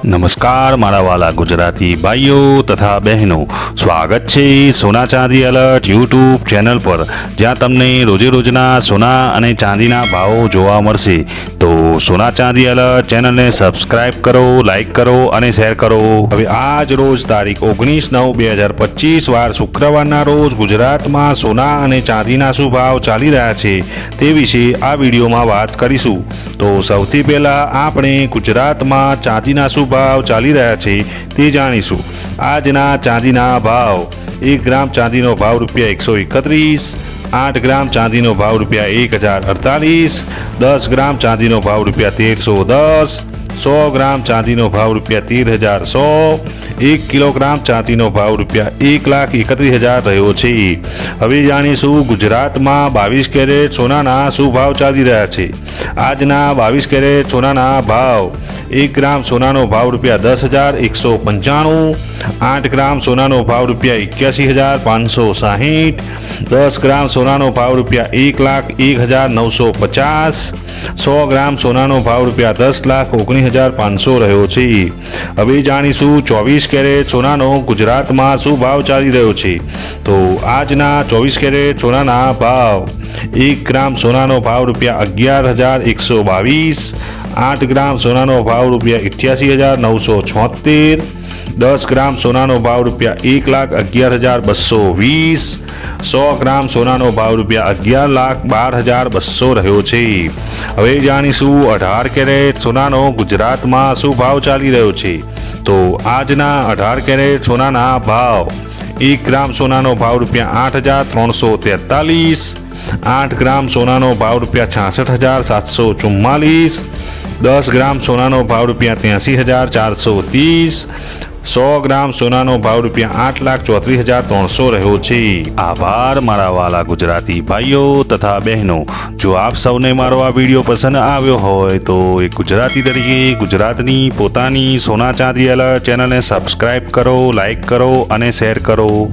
નમસ્કાર મારા વાલા ગુજરાતી ભાઈઓ તથા બહેનો, સ્વાગત છે સોના ચાંદી એલર્ટ યુટ્યુબ ચેનલ પર, જ્યાં તમને રોજે રોજના સોના અને ચાંદીના ભાવો જોવા મળશે. તો સોના ચાંદી એલર્ટ ચેનલને સબસ્ક્રાઇબ કરો, લાઇક કરો અને શેર કરો. હવે આજ રોજ તારીખ 19/9/2025 વાર શુક્રવારના રોજ ગુજરાતમાં સોના અને ચાંદીના શું ભાવ ચાલી રહ્યા છે તે વિશે આ વિડીયોમાં વાત કરીશું. તો સૌથી પહેલાં આપણે ગુજરાતમાં ચાંદીના શું ભાવ ચાલી રહ્યા છે તે જાણીશું. આજના ચાંદીના ભાવ: 1 ગ્રામ ચાંદીનો ભાવ ₹131, 8 ગ્રામ ચાંદીનો ભાવ ₹1048, 10 ગ્રામ ચાંદીનો ભાવ ₹1310, 100 ગ્રામ ચાંદીનો ભાવ ₹13,100, 1 કિલોગ્રામ ચાંદીનો ભાવ ₹1,31,000 રહ્યો છે. હવે જાણીશું ગુજરાતમાં 22 કેરેટ સોનાના શું ભાવ ચાલી રહ્યા છે. આજના 22 કેરેટ સોનાના ભાવ: 1 ગ્રામ સોનાનો ભાવ ₹10,195, 8 ગ્રામ સોનાનો ભાવ ₹81,560, 10 ગ્રામ સોનાનો ભાવ ₹1,01,950, 100 ગ્રામ સોનાનો ભાવ ₹10,19,500 રહ્યો છે. હવે જાણીશું 24 કેરેટ સોનાનો ગુજરાતમાં શું ભાવ ચાલી રહ્યો છે. તો આજના 24 કેરેટ સોનાના ભાવ: 1 ગ્રામ સોનાનો ભાવ ₹11,122, 8 ગ્રામ સોનાનો ભાવ ₹88,976, 10 ગ્રામ સોનાનો ભાવ ₹1,11,220, 100 ગ્રામ સોનાનો ભાવ ₹11,12,200 રહ્યો છે. હવે જાણીશું 18 કેરેટ સોનાનો ગુજરાતમાં શું ભાવ ચાલી રહ્યો છે. તો આજના 18 કેરેટ સોનાના ભાવ: 1 ગ્રામ સોનાનો ભાવ ₹8,343, 8 ગ્રામ સોનાનો ભાવ ₹66,744, 10 ગ્રામ સોનાનો ભાવ ₹83,430, 100 ગ્રામ સોનાનો ભાવ ₹8,34,300 રહ્યો છે. આભાર મારા વાલા ગુજરાતી ભાઈઓ તથા બહેનો. જો આપ સૌને મારો આ વિડીયો પસંદ આવ્યો હોય તો એક ગુજરાતી તરીકે ગુજરાતની પોતાની સોના ચાંદી એલર્ટ ચેનલને સબસ્ક્રાઇબ કરો, લાઇક કરો અને શેર કરો.